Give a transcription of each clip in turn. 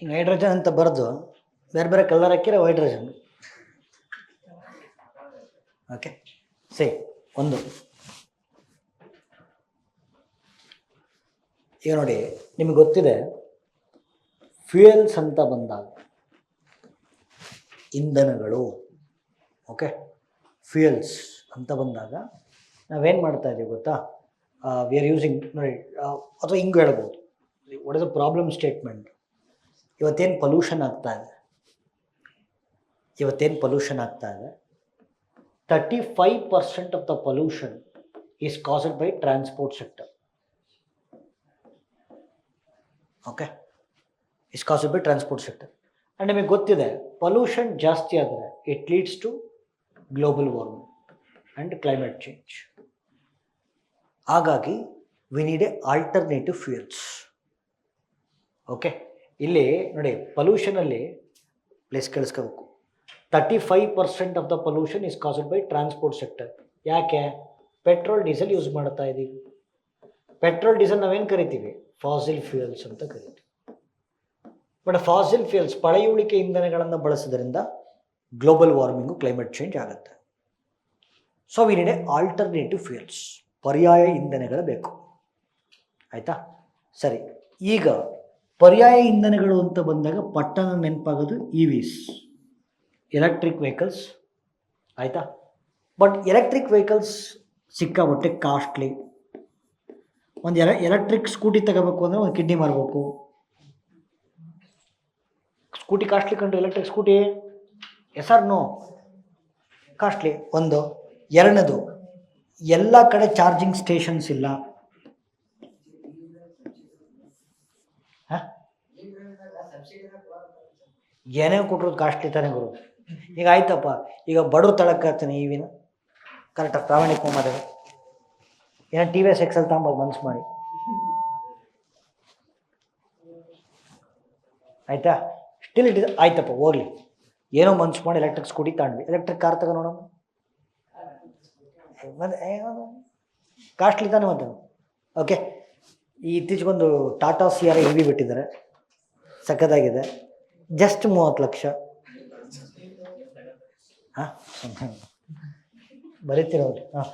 ಹಿಂಗೆ ಹೈಡ್ರೋಜನ್ ಅಂತ ಬರೆದು ಬೇರೆ ಬೇರೆ ಕಲರ್ ಹಾಕಿದ್ರೆ ಹೈಡ್ರೋಜನ್. ಓಕೆ ಒಂದು ಈಗ ನೋಡಿ, ನಿಮಗೆ ಗೊತ್ತಿದೆ ಫ್ಯೂಯಲ್ಸ್ ಅಂತ ಬಂದಾಗ ಇಂಧನಗಳು. ಓಕೆ, ಫ್ಯೂಯಲ್ಸ್ ಅಂತ ಬಂದಾಗ ನಾವೇನು ಮಾಡ್ತಾ ಇದ್ದೀವಿ ಗೊತ್ತಾ? ವಿ ಆರ್ ಯೂಸಿಂಗ್ ನೋಡಿ, ಅಥವಾ ಹಿಂಗೆ ಹೇಳ್ಬೋದು, what is the problem statement. ಇವತ್ತೇನು ಪೊಲ್ಯೂಷನ್ ಆಗ್ತಾ ಇದೆ 35% of the pollution is caused by transport sector. Okay, is caused by transport sector. And ನಿಮಗೆ ಗೊತ್ತಿದೆ ಪೊಲ್ಯೂಷನ್ ಜಾಸ್ತಿ ಆದರೆ it leads to global warming and climate change. ಹಾಗಾಗಿ we need a alternative fuels. Okay, ಇಲ್ಲಿ ನೋಡಿ, ಪೊಲ್ಯೂಷನಲ್ಲಿ ಪ್ಲೇಸ್ ಕೇಳಿಸ್ಕೋಬೇಕು. 35% of the pollution is caused by transport sector. ಯಾಕೆ? ಪೆಟ್ರೋಲ್ ಡೀಸೆಲ್ ಯೂಸ್ ಮಾಡ್ತಾ ಇದ್ದೀವಿ. ಪೆಟ್ರೋಲ್ ಡೀಸೆಲ್ ನಾವೇನು ಕರಿತೀವಿ? ಫಾಸಿಲ್ ಫ್ಯೂಯಲ್ಸ್ ಅಂತ ಕರಿತೀವಿ. ಬಟ್ ಫಾಸಿಲ್ ಫ್ಯೂಯಲ್ಸ್, ಪಳೆಯುಳಿಕೆ ಇಂಧನಗಳನ್ನು ಬಳಸೋದ್ರಿಂದ ಗ್ಲೋಬಲ್ ವಾರ್ಮಿಂಗು, ಕ್ಲೈಮೇಟ್ ಚೇಂಜ್ ಆಗುತ್ತೆ. So we need a alternative fuels, ಪರ್ಯಾಯ ಇಂಧನಗಳು ಬೇಕು. ಆಯಿತಾ? ಸರಿ, ಈಗ ಪರ್ಯಾಯ ಇಂಧನಗಳು ಅಂತ ಬಂದಾಗ ಪಟ್ಟಣ ನೆನಪಾಗೋದು EVs, ಎಲೆಕ್ಟ್ರಿಕ್ ವೆಹಿಕಲ್ಸ್. ಆಯಿತಾ? ಬಟ್ ಎಲೆಕ್ಟ್ರಿಕ್ ವೆಹಿಕಲ್ಸ್ ಸಿಕ್ಕಾಬಟ್ಟೆ ಕಾಸ್ಟ್ಲಿ. ಒಂದು ಎಲೆಕ್ಟ್ರಿಕ್ ಸ್ಕೂಟಿ ತಗೋಬೇಕು ಅಂದರೆ ಒಂದು ಕಿಡ್ನಿ ಮಾರಬೇಕು. ಸ್ಕೂಟಿ ಕಾಸ್ಟ್ಲಿ ಕಂಡ್ರೆ electric scooty, yes or no? Costly. ಒಂದು. ಎರಡನೇದು, ಎಲ್ಲ ಕಡೆ ಚಾರ್ಜಿಂಗ್ ಸ್ಟೇಷನ್ಸ್ ಇಲ್ಲ. ಏನೇ ಕೊಟ್ಟರು ಕಾಸ್ಟ್ಲಿ ತಾನೇ ಗುರು. ಈಗ ಆಯ್ತಪ್ಪ, ಈಗ ಬಡವ್ರು ತಳಕ್ಕಾಗ್ತಾನೆ EVನ. ಕರೆಕ್ಟಾಗಿ ಪ್ರಾಮಾಣಿಕ ಮಾತಾಡಿ, ಏನೋ TVS XL ತಗೊಂಬೋದು ಮನ್ಸು ಮಾಡಿ. ಆಯಿತಾ? ಸ್ಟಿಲ್ ಇಟ್ ಇಸ್ ಆಯ್ತಪ್ಪ, ಹೋಗ್ಲಿ, ಏನೋ ಮನ್ಸು ಮಾಡಿ ಎಲೆಕ್ಟ್ರಿಕ್ ಸ್ಕೂಟಿ ತಗೊಂಡ್ವಿ. ಎಲೆಕ್ಟ್ರಿಕ್ ಕಾರ್ ತಗೋ ನೋಡೋಣ, ಮತ್ತೆ ಕಾಸ್ಟ್ಲಿ ತಾನೇ ಮತ್ತೆ. ಓಕೆ, ಈ ಇತ್ತೀಚೆಗೊಂದು ಟಾಟಾ CR EV ಬಿಟ್ಟಿದ್ದಾರೆ, ಸಖತ್ತಾಗಿದೆ. ಜಸ್ಟ್ 30 ಲಕ್ಷ. ಹಾಂ, ಬರೀತಿರೋರು. ಹಾಂ,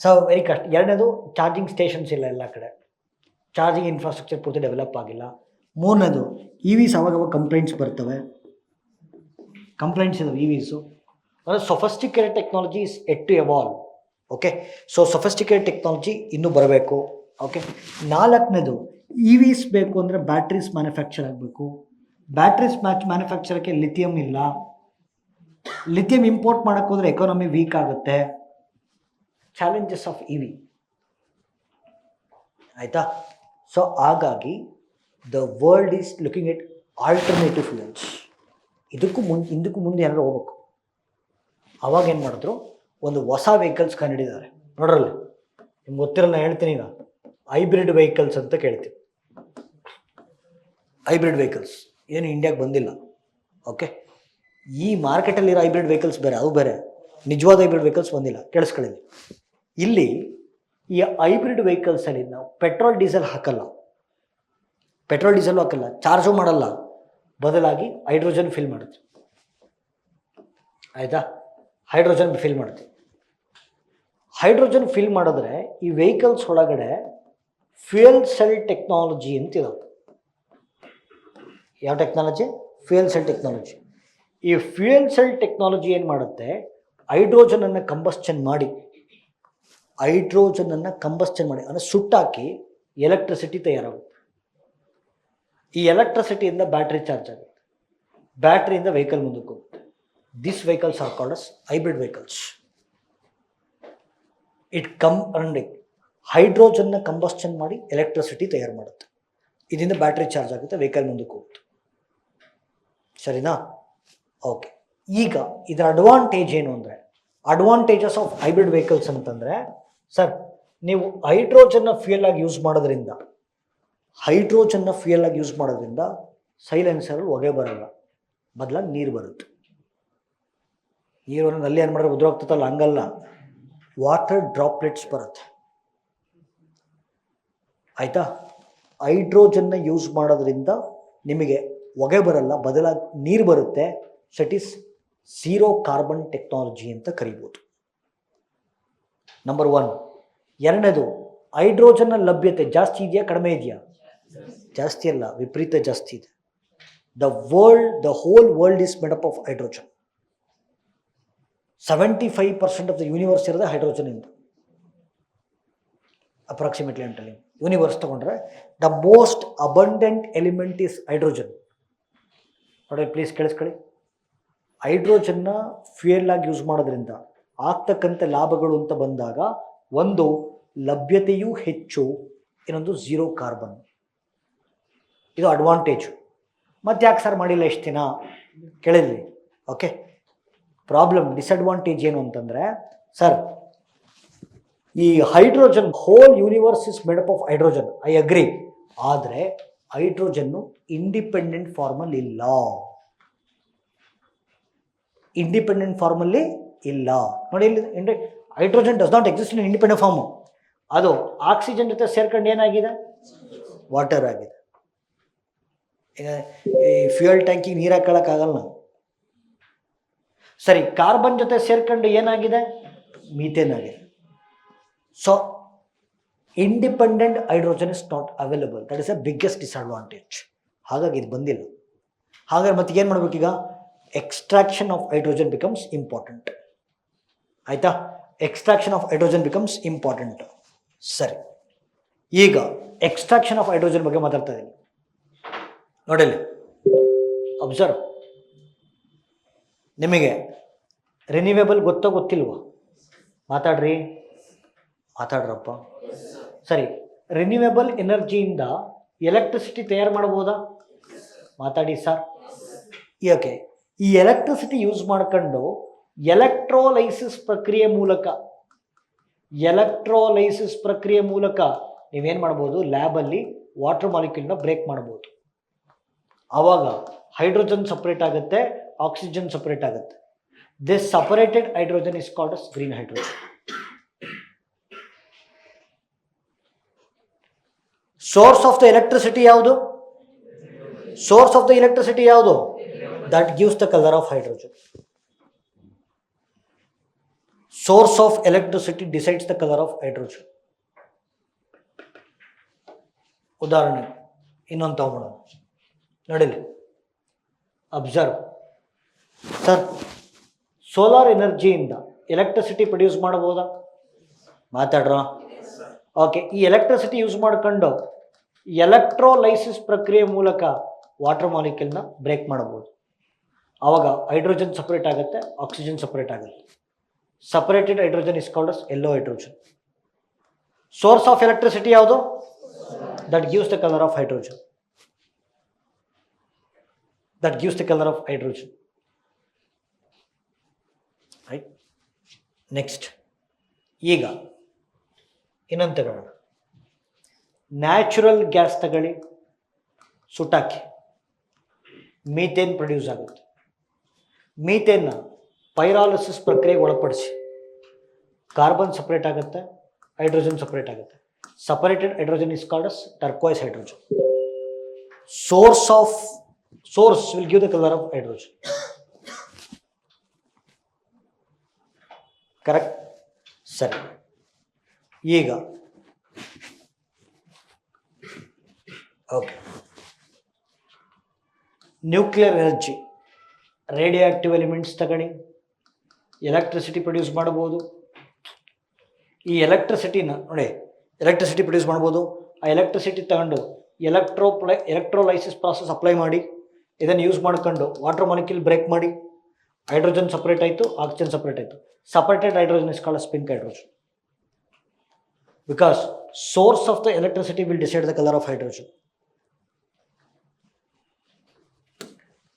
ಸೊ ವೆರಿ ಕಾಸ್ಟ್. ಎರಡನೇದು, ಚಾರ್ಜಿಂಗ್ ಸ್ಟೇಷನ್ಸ್ ಇಲ್ಲ ಎಲ್ಲ ಕಡೆ, ಚಾರ್ಜಿಂಗ್ ಇನ್ಫ್ರಾಸ್ಟ್ರಕ್ಚರ್ ಪೂರ್ತಿ ಡೆವಲಪ್ ಆಗಿಲ್ಲ. ಮೂರನೇದು, EVs ಅವಾಗವಾಗ ಕಂಪ್ಲೇಂಟ್ಸ್ ಬರ್ತವೆ. ಕಂಪ್ಲೇಂಟ್ಸ್ ಇದಾವೆ EVಸು. ಅಂದರೆ sophisticated technology is yet to evolve. Okay, so sophisticated technology ಇನ್ನೂ ಬರಬೇಕು. ಓಕೆ, ನಾಲ್ಕನೇದು, EVs ಬೇಕು ಅಂದರೆ ಬ್ಯಾಟ್ರೀಸ್ ಮ್ಯಾನುಫ್ಯಾಕ್ಚರ್ ಆಗಬೇಕು. ಬ್ಯಾಟ್ರೀಸ್ ಮ್ಯಾನುಫ್ಯಾಕ್ಚರಕ್ಕೆ ಲಿಥಿಯಂ ಇಲ್ಲ. ಲಿಥಿಯಂ ಇಂಪೋರ್ಟ್ ಮಾಡೋಕ್ಕೆ ಹೋದರೆ ಎಕಾನಮಿ ವೀಕ್ ಆಗುತ್ತೆ. Challenges of EV. ಆಯಿತಾ? ಸೊ ಹಾಗಾಗಿ the world is looking at alternative fuels. ಇದಕ್ಕೂ ಮುಂದೆ ಏನಾದ್ರು ಹೋಗ್ಬೇಕು. ಅವಾಗ ಏನು ಮಾಡಿದ್ರು, ಒಂದು ಹೊಸ ವೆಹಿಕಲ್ಸ್ ಕಂಡುಹಿಡಿದ್ದಾರೆ. ನೋಡ್ರಲ್ಲಿ ನಿಮ್ಗೆ ಗೊತ್ತಿರಲ್ಲ, ನಾನು ಹೇಳ್ತೀನಿ. ಈಗ ಹೈಬ್ರಿಡ್ ವೆಹಿಕಲ್ಸ್ ಅಂತ ಕೇಳ್ತೀವಿ. ಹೈಬ್ರಿಡ್ ವೆಹಿಕಲ್ಸ್ ಏನು ಇಂಡಿಯಾಗೆ ಬಂದಿಲ್ಲ. ಓಕೆ, ಈ ಮಾರ್ಕೆಟಲ್ಲಿರೋ ಹೈಬ್ರಿಡ್ ವೆಹಿಕಲ್ಸ್ ಬೇರೆ, ಅದು ಬೇರೆ. ನಿಜವಾದ ಹೈಬ್ರಿಡ್ ವೆಹಿಕಲ್ಸ್ ಬಂದಿಲ್ಲ, ಕೇಳಿಸ್ಕೊಳ್ಳಿ. ಇಲ್ಲಿ ಈ ಹೈಬ್ರಿಡ್ ವೆಹಿಕಲ್ಸಲ್ಲಿ ನಾವು ಪೆಟ್ರೋಲ್ ಡೀಸೆಲ್ ಹಾಕಲ್ಲ, ಚಾರ್ಜು ಮಾಡಲ್ಲ, ಬದಲಾಗಿ ಹೈಡ್ರೋಜನ್ ಫಿಲ್ ಮಾಡುತ್ತೆ. ಆಯಿತಾ? ಹೈಡ್ರೋಜನ್ ಫಿಲ್ ಮಾಡಿದ್ರೆ ಈ ವೆಹಿಕಲ್ಸ್ ಒಳಗಡೆ ಫ್ಯೂಯಲ್ ಸೆಲ್ ಟೆಕ್ನಾಲಜಿ ಅಂತ ಇರುತ್ತೆ. ಯಾವ ಟೆಕ್ನಾಲಜಿ? Fuel cell technology. ಈ ಫ್ಯೂಯಲ್ ಸೆಲ್ ಟೆಕ್ನಾಲಜಿ ಏನು ಮಾಡುತ್ತೆ, ಹೈಡ್ರೋಜನನ್ನು ಕಂಬಸ್ಚನ್ ಮಾಡಿ ಅಂದರೆ ಸುಟ್ಟಾಕಿ ಎಲೆಕ್ಟ್ರಿಸಿಟಿ ತಯಾರಾಗುತ್ತೆ. ಈ ಎಲೆಕ್ಟ್ರಿಸಿಟಿಯಿಂದ ಬ್ಯಾಟ್ರಿ ಚಾರ್ಜ್ ಆಗುತ್ತೆ, ಬ್ಯಾಟ್ರಿಯಿಂದ ವೆಹಿಕಲ್ ಮುಂದಕ್ಕೆ ಹೋಗುತ್ತೆ. This vehicles are called as hybrid vehicles. ಹೈಡ್ರೋಜನ್ನ ಕಂಬಸ್ಚನ್ ಮಾಡಿ ಎಲೆಕ್ಟ್ರಿಸಿಟಿ ತಯಾರು ಮಾಡುತ್ತೆ. ಇದರಿಂದ ಬ್ಯಾಟ್ರಿ ಚಾರ್ಜ್ ಆಗುತ್ತೆ, ವೆಹಿಕಲ್ ಮುಂದಕ್ಕೆ ಹೋಗುತ್ತೆ. ಸರಿನಾ? ಓಕೆ, ಈಗ ಇದರ ಅಡ್ವಾಂಟೇಜ್ ಏನು ಅಂದರೆ, ಅಡ್ವಾಂಟೇಜಸ್ ಆಫ್ ಹೈಬ್ರಿಡ್ ವೆಹಿಕಲ್ಸ್ ಅಂತಂದರೆ, ಸರ್ ನೀವು ಹೈಡ್ರೋಜನ್ನ ಫ್ಯೂಯಲ್ ಆಗಿ ಯೂಸ್ ಮಾಡೋದ್ರಿಂದ ಸೈಲೆನ್ಸರಲ್ಲಿ ಹೊಗೆ ಬರಲ್ಲ, ಬದಲಾಗಿ ನೀರು ಬರುತ್ತೆ. ನೀರು ನಲ್ಲಿ ಏನು ಮಾಡಿದ್ರೆ ಉದುರೋಗ್ತದಲ್ಲ, ಹಂಗಲ್ಲ, ವಾಟರ್ ಡ್ರಾಪ್ಲೆಟ್ಸ್ ಬರುತ್ತೆ. ಆಯಿತಾ? ಹೈಡ್ರೋಜನ್ನ ಯೂಸ್ ಮಾಡೋದ್ರಿಂದ ನಿಮಗೆ ಹೊಗೆ ಬರಲ್ಲ, ಬದಲಾಗಿ ನೀರು ಬರುತ್ತೆ. So it is zero carbon technology ಅಂತ ಕರಿಬೋದು. ನಂಬರ್ 1. ಎರಡನೇದು, ಹೈಡ್ರೋಜನ್ನ ಲಭ್ಯತೆ ಜಾಸ್ತಿ ಇದೆಯಾ ಕಡಿಮೆ ಇದೆಯಾ? ಜಾಸ್ತಿ ಅಲ್ಲ, ವಿಪರೀತ ಜಾಸ್ತಿ ಇದೆ. The whole world is made up of hydrogen. 75% of the universe ಇರೋದೇ ಹೈಡ್ರೋಜನ್ ಇಂದ, ಅಪ್ರಾಕ್ಸಿಮೇಟ್ಲಿ ಅಂತ ಯೂನಿವರ್ಸ್ ತಗೊಂಡ್ರೆ the most abundant element is hydrogen. ನೋಡಿ ಪ್ಲೀಸ್ ಕೇಳಿಸ್ಕೊಳ್ಳಿ. ಹೈಡ್ರೋಜನ್ನ ಫ್ಯೂಯಲ್ ಆಗಿ ಯೂಸ್ ಮಾಡೋದ್ರಿಂದ ಆಗ್ತಕ್ಕಂಥ ಲಾಭಗಳು ಅಂತ ಬಂದಾಗ, ಒಂದು ಲಭ್ಯತೆಯೂ ಹೆಚ್ಚು, ಇನ್ನೊಂದು ಝೀರೋ ಕಾರ್ಬನ್. ಇದು ಅಡ್ವಾಂಟೇಜು. ಮತ್ತೆ ಯಾಕೆ ಸರ್ ಮಾಡಿಲ್ಲ ಇಷ್ಟು ದಿನ ಕೇಳಿದ್ವಿ. ಓಕೆ, ಪ್ರಾಬ್ಲಮ್ ಡಿಸಡ್ವಾಂಟೇಜ್ ಏನು ಅಂತಂದರೆ, ಸರ್ ಈ hydrogen, whole universe is made up of hydrogen, I agree. ಆದರೆ ಹೈಡ್ರೋಜನ್ನು ಇಂಡಿಪೆಂಡೆಂಟ್ ಫಾರ್ಮಲ್ಲಿ ಇಲ್ಲ. ಇಂಡಿಪೆಂಡೆಂಟ್ ಫಾರ್ಮಲ್ಲಿ ಇಲ್ಲ. ನೋಡಿ ಇಲ್ಲಿ hydrogen does not exist in independent form. ಅದು ಆಕ್ಸಿಜನ್ ಜೊತೆ ಸೇರ್ಕೊಂಡು ಏನಾಗಿದೆ? ವಾಟರ್ ಆಗಿದೆ. ಈಗ ಈ ಫ್ಯೂಯಲ್ ಟ್ಯಾಂಕಿಗೆ ನೀರು ಹಾಕೊಳ್ಳೋಕ್ಕಾಗಲ್ಲ ನಾವು. ಸರಿ, ಕಾರ್ಬನ್ ಜೊತೆ ಸೇರ್ಕೊಂಡು ಏನಾಗಿದೆ? ಮೀಥೇನ್ ಆಗಿದೆ. So independent hydrogen is not available. That is a biggest disadvantage. ಹಾಗಾಗಿ ಇದು ಬಂದಿಲ್ಲ. ಹಾಗಾದ್ರೆ ಮತ್ತೆ ಏನು ಮಾಡಬೇಕೀಗ? Extraction of hydrogen becomes important. ಆಯಿತಾ? Extraction of hydrogen becomes important. ಸರಿ, ಈಗ ಎಕ್ಸ್ಟ್ರಾಕ್ಷನ್ ಆಫ್ ಹೈಡ್ರೋಜನ್ ಬಗ್ಗೆ ಮಾತಾಡ್ತಾ ಇದ್ದೀನಿ. ನೋಡಿಲ್ಲಿ ಅಬ್ಸರ್ವ್. ನಿಮಗೆ ರಿನ್ಯೂವೇಬಲ್ ಗೊತ್ತೋ ಗೊತ್ತಿಲ್ವಾ? ಮಾತಾಡ್ರಪ್ಪ. ಸರಿ, ರಿನ್ಯೂವೇಬಲ್ ಎನರ್ಜಿಯಿಂದ ಎಲೆಕ್ಟ್ರಿಸಿಟಿ ತಯಾರು ಮಾಡ್ಬೋದಾ? ಮಾತಾಡಿ ಸರ್. ಓಕೆ, ಈ ಎಲೆಕ್ಟ್ರಿಸಿಟಿ ಯೂಸ್ ಮಾಡ್ಕೊಂಡು ಎಲೆಕ್ಟ್ರೋಲೈಸಿಸ್ ಪ್ರಕ್ರಿಯೆ ಮೂಲಕ ನೀವೇನು ಮಾಡ್ಬೋದು? ಲ್ಯಾಬಲ್ಲಿ ವಾಟರ್ ಮಾಲಿಕ್ಯೂಲ್ನ ಬ್ರೇಕ್ ಮಾಡ್ಬೋದು. ಆವಾಗ ಹೈಡ್ರೋಜನ್ ಸಪ್ರೇಟ್ ಆಗುತ್ತೆ, ಆಕ್ಸಿಜನ್ ಸಪ್ರೇಟ್ ಆಗುತ್ತೆ. This separated hydrogen is called as green hydrogen. Source of the electricity ಯಾವುದು? That gives the colour of hydrogen. Source of electricity decides the color of hydrogen. ಉದಾಹರಣೆ ಇನ್ನೊಂದು ತಗೊಳ್ಳೋಣ. ನೋಡಿಲಿ, observe. Sir, solar ಎನರ್ಜಿಯಿಂದ electricity produce ಮಾಡಬಹುದಾ? ಮಾತಾಡ್ರ. Okay, ಈ electricity use ಮಾಡ್ಕೊಂಡು ಎಲೆಕ್ಟ್ರೋಲೈಸಿಸ್ ಪ್ರಕ್ರಿಯೆ ಮೂಲಕ ವಾಟರ್ ಮಾಲಿಕ್ಯೂಲ್ನ ಬ್ರೇಕ್ ಮಾಡಬಹುದು. ಆವಾಗ ಹೈಡ್ರೋಜನ್ ಸಪ್ರೇಟ್ ಆಗುತ್ತೆ, ಆಕ್ಸಿಜನ್ ಸಪ್ರೇಟ್ ಆಗುತ್ತೆ. Separated hydrogen is called as yellow hydrogen. Source of electricity ಯಾವುದು? That gives the colour of hydrogen. Right. Next, ಈಗ ಇನ್ನೊಂದು ತಗೊಳ್ಳೋಣ. ನ್ಯಾಚುರಲ್ ಗ್ಯಾಸ್ ತಗೊಳ್ಳಿ, ಸುಟ್ಟಾಕಿ, ಮೀಥೇನ್ ಪ್ರೊಡ್ಯೂಸ್ ಆಗುತ್ತೆ. ಮೀಥೇನ್ನ ಪೈರಾಲಿಸಿಸ್ ಪ್ರಕ್ರಿಯೆಗೆ ಒಳಪಡಿಸಿ ಕಾರ್ಬನ್ ಸಪ್ರೇಟ್ ಆಗುತ್ತೆ, ಹೈಡ್ರೋಜನ್ ಸಪ್ರೇಟ್ ಆಗುತ್ತೆ. Separated hydrogen is called as turquoise hydrogen. Source will give the color of hydrogen. Correct? ಸರಿ, ಈಗ okay, nuclear energy, radio active elements ತಗೊಳ್ಳಿ, ಎಲೆಕ್ಟ್ರಿಸಿಟಿ ಪ್ರೊಡ್ಯೂಸ್ ಮಾಡ್ಬೋದು. ಈ ಎಲೆಕ್ಟ್ರಿಸಿಟಿನ ನೋಡಿ, ಎಲೆಕ್ಟ್ರಿಸಿಟಿ ಪ್ರೊಡ್ಯೂಸ್ ಮಾಡ್ಬೋದು. ಆ ಎಲೆಕ್ಟ್ರಿಸಿಟಿ ತಗೊಂಡು ಎಲೆಕ್ಟ್ರೋಲೈಸಿಸ್ ಪ್ರಾಸೆಸ್ ಅಪ್ಲೈ ಮಾಡಿ, ಇದನ್ನು ಯೂಸ್ ಮಾಡ್ಕೊಂಡು ವಾಟರ್ ಮಾಲಿಕ್ಯೂಲ್ ಬ್ರೇಕ್ ಮಾಡಿ, ಹೈಡ್ರೋಜನ್ ಸಪ್ರೇಟ್ ಆಯಿತು, ಆಕ್ಸಿಜನ್ ಸಪ್ರೇಟ್ ಆಯಿತು. Separated hydrogen is called pink hydrogen. Because source of the electricity will decide the colour of hydrogen.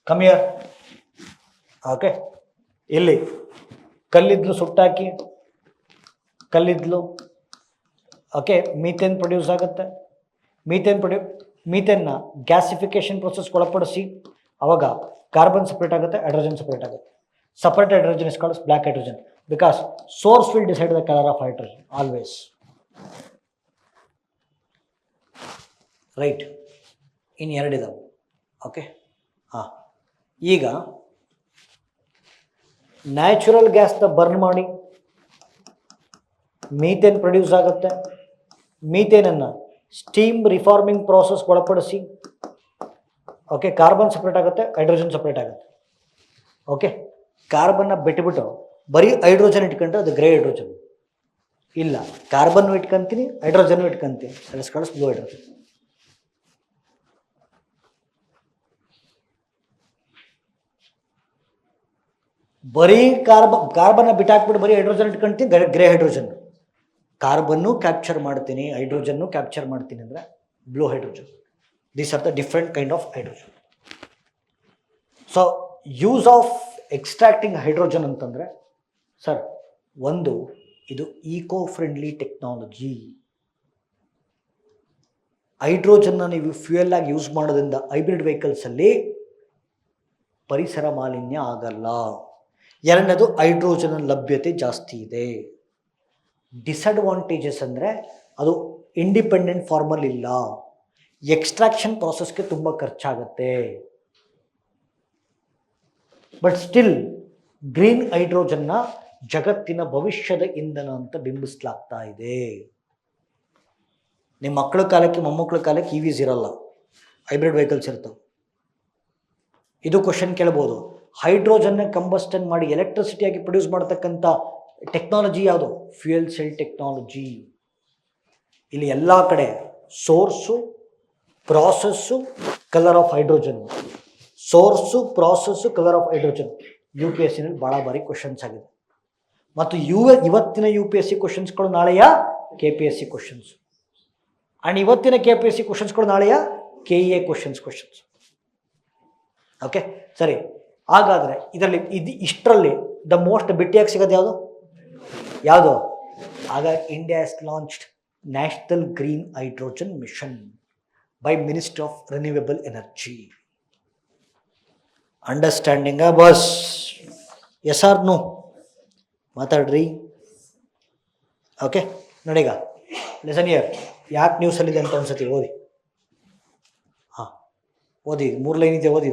Come here. Okay, ಇಲ್ಲಿ ಕಲ್ಲಿದ್ಲು ಸುಟ್ಟಾಕಿ, okay, methane produce ಆಗುತ್ತೆ. ಮೀಥೇನ್ನ ಗ್ಯಾಸಿಫಿಕೇಶನ್ process ಒಳಪಡಿಸಿ ಅವಾಗ carbon separate ಆಗುತ್ತೆ, hydrogen separate ಆಗುತ್ತೆ. Separate hydrogen is called black hydrogen. Because source will decide the colour of hydrogen always. Right, ಇನ್ನು ಎರಡಿದಾವೆ. Okay, ಹಾಂ, ಈಗ natural ಗ್ಯಾಸ್ನ ಬರ್ನ್ ಮಾಡಿ ಮೀಥೇನ್ ಪ್ರೊಡ್ಯೂಸ್ ಆಗುತ್ತೆ. ಮೀಥೇನನ್ನು ಸ್ಟೀಮ್ ರಿಫಾರ್ಮಿಂಗ್ ಪ್ರಾಸೆಸ್ ಒಳಪಡಿಸಿ, ಓಕೆ, ಕಾರ್ಬನ್ ಸಪ್ರೇಟ್ ಆಗುತ್ತೆ, ಹೈಡ್ರೋಜನ್ ಸಪ್ರೇಟ್ ಆಗುತ್ತೆ. ಓಕೆ, ಕಾರ್ಬನ್ನ ಬಿಟ್ಟುಬಿಟ್ಟು ಬರೀ ಹೈಡ್ರೋಜನ್ ಇಟ್ಕೊಂಡ್ರೆ ಅದು ಗ್ರೇ ಹೈಡ್ರೋಜನ್. ಇಲ್ಲ, ಕಾರ್ಬನ್ನು ಇಟ್ಕೊಂತೀನಿ, ಹೈಡ್ರೋಜನ್ನು ಇಟ್ಕೊಂತೀನಿ, ಕಳಿಸ್ ಬ್ಲೂ ಹೈಡ್ರೋಜನ್. ಬರೀ ಕಾರ್ಬನ್ನ ಬಿಟ್ಟಾಕ್ಬಿಟ್ಟು ಬರೀ ಹೈಡ್ರೋಜನ್ ಇಟ್ಕೊಂತೀನಿ, ಗ್ರೇ ಹೈಡ್ರೋಜನ್. ಕಾರ್ಬನ್ನು ಕ್ಯಾಪ್ಚರ್ ಮಾಡ್ತೀನಿ, ಹೈಡ್ರೋಜನ್ನು ಕ್ಯಾಪ್ಚರ್ ಮಾಡ್ತೀನಿ ಅಂದರೆ blue hydrogen. These are the different kind of hydrogen. So use of extracting hydrogen ಅಂತಂದರೆ ಸರ್, ಒಂದು, ಇದು ಈಕೋ ಫ್ರೆಂಡ್ಲಿ ಟೆಕ್ನಾಲಜಿ. ಹೈಡ್ರೋಜನ್ನ ನೀವು ಫ್ಯೂಯಲ್ ಆಗಿ ಯೂಸ್ ಮಾಡೋದ್ರಿಂದ ಹೈಬ್ರಿಡ್ ವೆಹಿಕಲ್ಸಲ್ಲಿ ಪರಿಸರ ಮಾಲಿನ್ಯ ಆಗಲ್ಲ. ಎರಡನೇದು, ಹೈಡ್ರೋಜನ್ ಲಭ್ಯತೆ ಜಾಸ್ತಿ ಇದೆ. ಡಿಸಡ್ವಾಂಟೇಜಸ್ ಅಂದರೆ ಅದು ಇಂಡಿಪೆಂಡೆಂಟ್ ಫಾರ್ಮಲ್ಲಿ ಇಲ್ಲ, ಎಕ್ಸ್ಟ್ರಾಕ್ಷನ್ ಪ್ರಾಸೆಸ್ಗೆ ತುಂಬ ಖರ್ಚಾಗತ್ತೆ. ಬಟ್ ಸ್ಟಿಲ್ ಗ್ರೀನ್ ಹೈಡ್ರೋಜನ್ನ ಜಗತ್ತಿನ ಭವಿಷ್ಯದ ಇಂಧನ ಅಂತ ಬಿಂಬಿಸಲಾಗ್ತಾ ಇದೆ. ನಿಮ್ಮ ಮಕ್ಕಳ ಕಾಲಕ್ಕೆ ಮೊಮ್ಮಕ್ಕಳ ಕಾಲಕ್ಕೆ EVs ಇರಲ್ಲ, ಹೈಬ್ರಿಡ್ ವೆಹಿಕಲ್ಸ್ ಇರ್ತವೆ. ಇದು ಕ್ವಶನ್ ಕೇಳ್ಬೋದು, ಹೈಡ್ರೋಜನ್ನ ಕಂಬಸ್ಟನ್ ಮಾಡಿ ಎಲೆಕ್ಟ್ರಿಸಿಟಿಯಾಗಿ ಪ್ರೊಡ್ಯೂಸ್ ಮಾಡ್ತಕ್ಕಂಥ ಟೆಕ್ನಾಲಜಿ ಯಾವುದು? Fuel cell technology. ಇಲ್ಲಿ ಎಲ್ಲ ಕಡೆ source, process, colour of hydrogen. Source, process, colour of hydrogen UPSCನಲ್ಲಿ ಭಾಳ ಬಾರಿ ಕ್ವಶನ್ಸ್ ಆಗಿದೆ. ಮತ್ತು ಇವತ್ತಿನ UPSC ಕ್ವಶನ್ಸ್ಗಳು ನಾಳೆಯ KPSC ಕ್ವಶನ್ಸ್, ಆ್ಯಂಡ್ ಇವತ್ತಿನ KPSC ಕ್ವಶನ್ಸ್ಗಳು ನಾಳೆಯ KEA ಕ್ವಶನ್ಸ್. ಓಕೆ, ಸರಿ. ಹಾಗಾದರೆ ಇದರಲ್ಲಿ ಇಷ್ಟರಲ್ಲಿ ದ ಮೋಸ್ಟ್ ಬಿಟ್ಟಿಯಾಗಿ ಸಿಗೋದು ಯಾವುದು? ಆಗ India has launched national green hydrogen mission by ministry of renewable energy. ಅಂಡರ್ಸ್ಟ್ಯಾಂಡಿಂಗಾ ಬಸ್? Yes or no? ಮಾತಾಡ್ರಿ. ಓಕೆ, ನೋಡೀಗ ಲಿಸನ್ ಹಿಯರ್. ಯಾಕೆ ನ್ಯೂಸಲ್ಲಿದೆ ಅಂತ ಒಂದ್ಸತಿ ಓದಿ. ಹಾಂ, ಓದಿ, 3 ಲೈನ್ ಇದೆ, ಓದಿ.